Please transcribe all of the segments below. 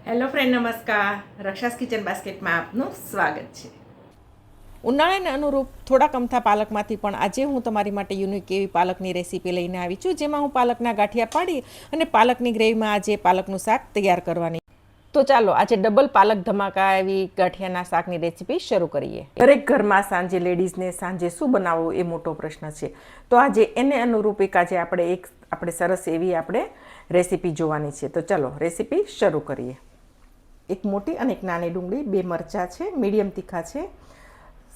Hello friend, નમસ્કાર. રક્ષાસ kitchen બાસ્કેટમાં આપનું સ્વાગત છે. ઉનાળાને અનુરૂપ થોડાક અમથા પાલકમાંથી પણ આજે હું તમારી માટે યુનિક એવી પાલકની રેસીપી લઈને આવી છું, જેમાં હું પાલકના ગાંઠિયા પાડી અને પાલકની ગ્રેવીમાં આજે પાલકનું શાક તૈયાર કરવાની. તો ચાલો આજે ડબલ પાલક ધમાકા એવી ગાંઠિયાના શાકની રેસીપી શરૂ કરીએ. દરેક ઘરમાં સાંજે લેડીઝને સાંજે શું બનાવવું એ મોટો પ્રશ્ન છે. તો આજે એને અનુરૂપ આજે આપણે સરસ એવી રેસીપી જોવાની છે. તો ચાલો રેસીપી શરૂ કરીએ. એક મોટી અને એક નાની ડુંગળી, 2 મરચાં છે, મીડિયમ તીખા છે,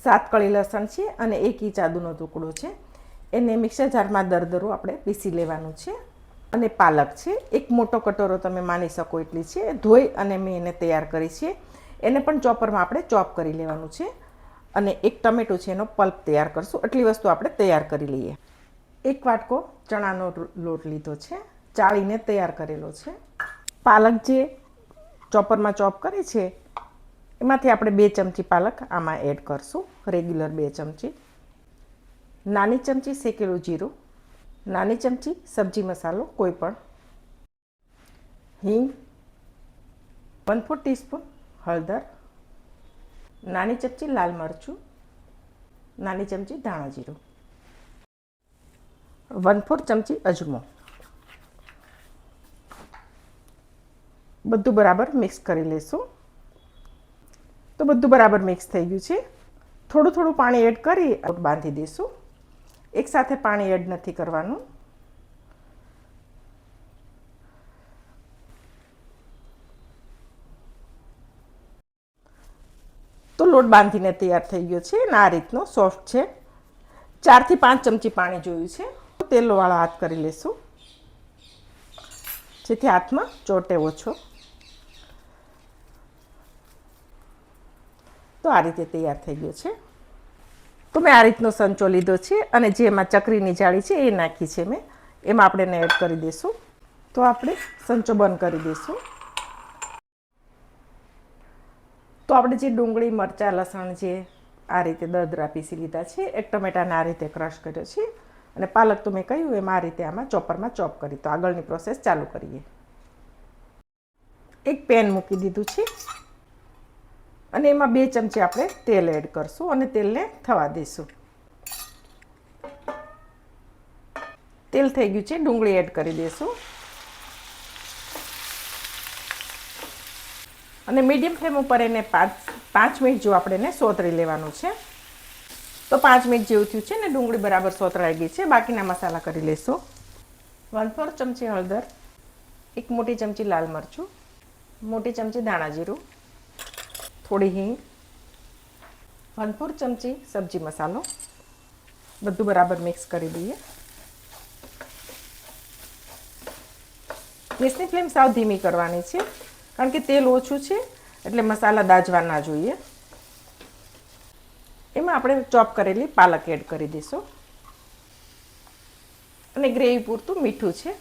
7 કળી લસણ છે અને 1 ઇંચ આદુનો ટુકડો છે. એને મિક્સર જારમાં દરદરું આપણે પીસી લેવાનું છે. અને પાલક છે, એક મોટો કટોરો તમે માની શકો એટલી છે. ધોઈ અને મેં એને તૈયાર કરી છે. એને પણ ચોપરમાં આપણે ચોપ કરી લેવાનું છે. અને એક ટમેટું છે, એનો પલ્પ તૈયાર કરશું. આટલી વસ્તુ આપણે તૈયાર કરી લઈએ. 1 વાટકો ચણાનો લોટ લીધો છે, ચાળીને તૈયાર કરેલો છે. પાલક જે ચોપરમાં ચોપ કરી છે એમાંથી આપણે 2 ચમચી પાલક આમાં એડ કરશું, રેગ્યુલર 2 ચમચી. નાની ચમચી શેકેલું જીરું, નાની ચમચી સબ્જી મસાલો કોઈ પણ, હિંગ, 1/4 ટીસ્પૂન હળદર, નાની ચમચી લાલ મરચું, નાની ચમચી ધાણા જીરું, 1/4 ચમચી અજમો. બધું બરાબર મિક્સ કરી લેશું. તો બધું બરાબર મિક્સ થઈ ગયું છે. થોડું થોડું પાણી એડ કરી બાંધી દઈશું. એકસાથે પાણી એડ નથી કરવાનું. તો લોટ બાંધીને તૈયાર થઈ ગયો છે અને આ રીતનો સોફ્ટ છે. 4 થી 5 ચમચી પાણી જોયું છે. તેલવાળા હાથ કરી લેશું, જેથી હાથમાં ચોટે ઓછો. તો આ રીતે તૈયાર થઈ ગયો છે. તો મેં આ રીતનો સંચો લીધો છે અને જે એમાં ચકરીની જાળી છે એ નાખી છે મેં. એમાં આપણે એને એડ કરી દઈશું. તો આપણે સંચો બંધ કરી દઈશું. તો આપણે જે ડુંગળી, મરચાં, લસણ જે આ રીતે દરદરા પીસી લીધા છે, એક ટમેટાને આ રીતે ક્રશ કર્યો છે અને પાલક તો મેં કહ્યું એમ આ રીતે આમાં ચોપરમાં ચોપ કરી. તો આગળની પ્રોસેસ ચાલુ કરીએ. એક પેન મૂકી દીધું છે અને એમાં 2 ચમચી આપણે તેલ એડ કરશું અને તેલને થવા દઈશું. તેલ થઈ ગયું છે, ડુંગળી એડ કરી દઈશું અને મીડિયમ ફ્લેમ ઉપર એને 5 મિનિટ જો આપણે એને સોતરી લેવાનું છે. તો 5 મિનિટ જેવું થયું છે ને ડુંગળી બરાબર સોતરાઈ ગઈ છે. બાકીના મસાલા કરી લઈશું. 1/4 ચમચી હળદર, 1 મોટી ચમચી લાલ મરચું, મોટી ચમચી ધાણા જીરું, થોડી હિંગ, 1/4 ચમચી સબ્જી મસાલો. બધું બરાબર મિક્સ કરી દઈએ. ગેસની ફ્લેમ સાવ ધીમી કરવાની છે, કારણ કે તેલ ઓછું છે એટલે મસાલા દાજવા ના જોઈએ. એમાં આપણે ચોપ કરેલી પાલક એડ કરી દઈશું અને ગ્રેવી પૂરતું મીઠું છે.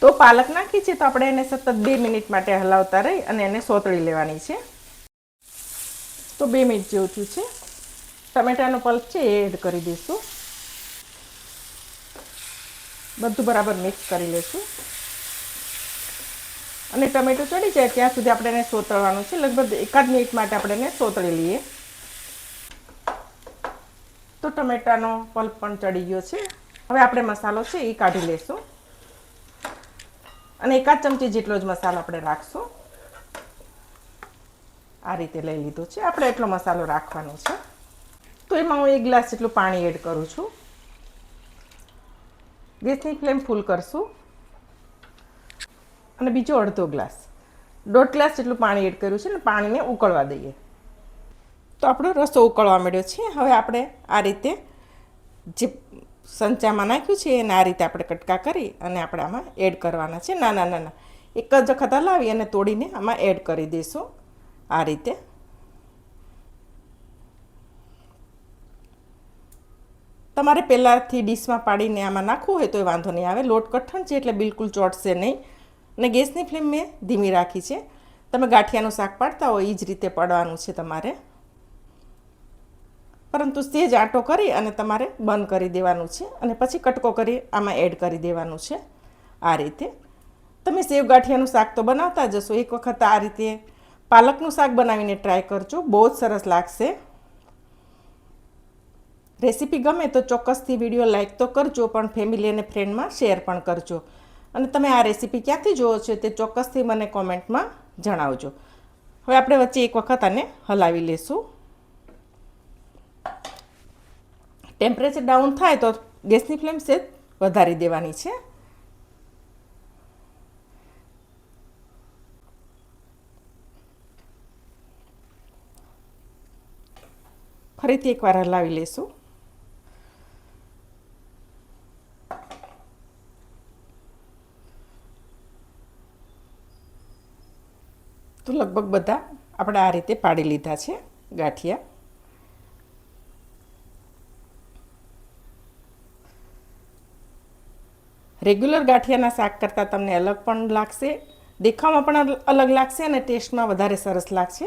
તો પાલક નાખી છે તો આપણે એને સતત 2 મિનિટ માટે હલાવતા રહી અને એને સોતળી લેવાની છે. તો 2 મિનિટ જેવું થયું છે. ટમેટાનો પલ્પ છે એ એડ કરી દઈશું. બધું બરાબર મિક્સ કરી લઈશું અને ટમેટું ચડી જાય ત્યાં સુધી આપણે એને સોતળવાનું છે. લગભગ 1 મિનિટ માટે આપણે એને સોતળી લઈએ. તો ટમેટાનો પલ્પ પણ ચડી ગયો છે. હવે આપણે મસાલો છે એ કાઢી લઈશું અને 1 ચમચી જેટલો જ મસાલો આપણે રાખશું. આ રીતે લઈ લીધો છે. આપણે એટલો મસાલો રાખવાનો છે. તો એમાં હું 1 ગ્લાસ જેટલું પાણી એડ કરું છું. ગેસની ફ્લેમ ફૂલ કરશું અને બીજો અડધો ગ્લાસ, 1.5 ગ્લાસ જેટલું પાણી એડ કર્યું છે ને પાણીને ઉકળવા દઈએ. તો આપણો રસો ઉકળવા માંડ્યો છે. હવે આપણે આ રીતે જે સંચામાં નાખ્યું છે એને આ રીતે આપણે કટકા કરી અને આપણે આમાં એડ કરવાના છે. નાના નાના એક જ વખત હલાવી અને તોડીને આમાં એડ કરી દઈશું. આ રીતે તમારે પહેલાંથી ડીશમાં પાડીને આમાં નાખવું હોય તો એ વાંધો નહીં આવે. લોટ કઠણ છે એટલે બિલકુલ ચોટશે નહીં. અને ગેસની ફ્લેમ મેં ધીમી રાખી છે. તમે ગાંઠિયાનું શાક પાડતા હોય એ જ રીતે પાડવાનું છે તમારે. પરંતુ સેજ આટો કરી અને તમારે બંધ કરી દેવાનું છે અને પછી કટકો કરી આમાં એડ કરી દેવાનું છે. આ રીતે તમે સેવ ગાંઠિયાનું શાક તો બનાવતા જ હશો. એક વખત આ રીતે પાલકનું શાક બનાવીને ટ્રાય કરજો, બહુ જ સરસ લાગશે. રેસીપી ગમે તો ચોક્કસથી વિડીયો લાઈક તો કરજો, પણ ફેમિલી અને ફ્રેન્ડમાં શેર પણ કરજો. અને તમે આ રેસીપી ક્યાંથી જુઓ છો તે ચોક્કસથી મને કોમેન્ટમાં જણાવજો. હવે આપણે વચ્ચે એક વખત આને હલાવી લેશું. ટેમ્પરેચર ડાઉન થાય તો ગેસની ફ્લેમ સેજ વધારી દેવાની છે. ફરીથી એકવાર હલાવી લેશું. તો લગભગ બધા આપણે આ રીતે પાડી લીધા છે ગાંઠિયા. રેગ્યુલર ગાંઠિયાના શાક કરતાં તમને અલગ પણ લાગશે, દેખાવમાં પણ અલગ લાગશે અને ટેસ્ટમાં વધારે સરસ લાગશે.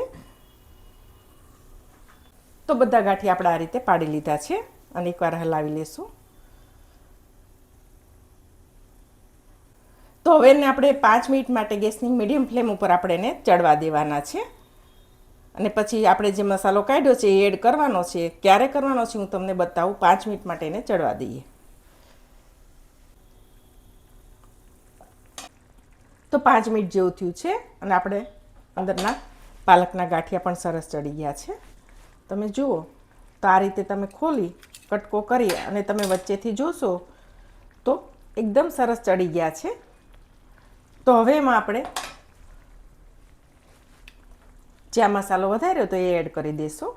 તો બધા ગાંઠિયા આપણે આ રીતે પાડી લીધા છે અને એકવાર હલાવી લેશું. તો હવે એને આપણે 5 મિનિટ માટે ગેસની મીડિયમ ફ્લેમ ઉપર આપણે એને ચડવા દેવાના છે અને પછી આપણે જે મસાલો કાઢ્યો છે એ એડ કરવાનો છે. ક્યારે કરવાનો છે હું તમને બતાવું. 5 મિનિટ માટે એને ચડવા દઈએ. તો 5 મિનિટ જેવું થયું છે અને આપણે અંદરના પાલકના ગાંઠિયા પણ સરસ ચડી ગયા છે. તમે જુઓ તો આ રીતે તમે ખોલી કટકો કરી અને તમે વચ્ચેથી જોશો તો એકદમ સરસ ચડી ગયા છે. તો હવે એમાં આપણે જ્યાં મસાલો વધાર્યો તો એ એડ કરી દઈશું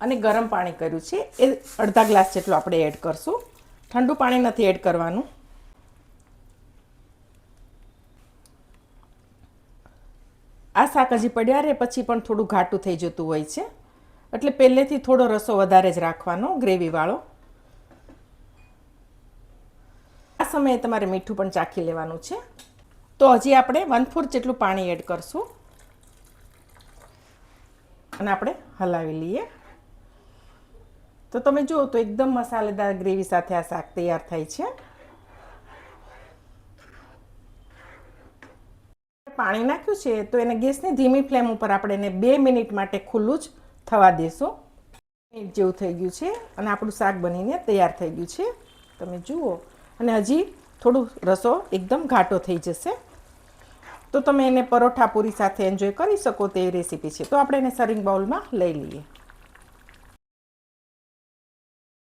અને ગરમ પાણી કર્યું છે એ અડધા ગ્લાસ જેટલું આપણે એડ કરશું. ઠંડુ પાણી નથી એડ કરવાનું. આ શાક હજી પડ્યા રહે પછી પણ થોડું ઘાટું થઈ જતું હોય છે, એટલે પહેલેથી થોડો રસો વધારે જ રાખવાનો, ગ્રેવીવાળો. આ સમયે તમારે મીઠું પણ ચાખી લેવાનું છે. તો હજી આપણે 1/4 જેટલું પાણી એડ કરશું અને આપણે હલાવી લઈએ. તો તમે જુઓ તો એકદમ મસાલેદાર ગ્રેવી સાથે આ શાક તૈયાર થાય છે. પાણી નાખ્યું છે તો એને ગેસની ધીમી ફ્લેમ ઉપર આપણે એને 2 મિનિટ માટે ખુલ્લું જ થવા દેશું. મિનિટ જેવું થઈ ગયું છે અને આપણું શાક બનીને તૈયાર થઈ ગયું છે. તમે જુઓ અને હજી થોડું રસો એકદમ ઘાટો થઈ જશે. તો તમે એને પરોઠા પૂરી સાથે એન્જોય કરી શકો તેવી રેસીપી છે. તો આપણે એને સર્વિંગ બાઉલમાં લઈ લઈએ.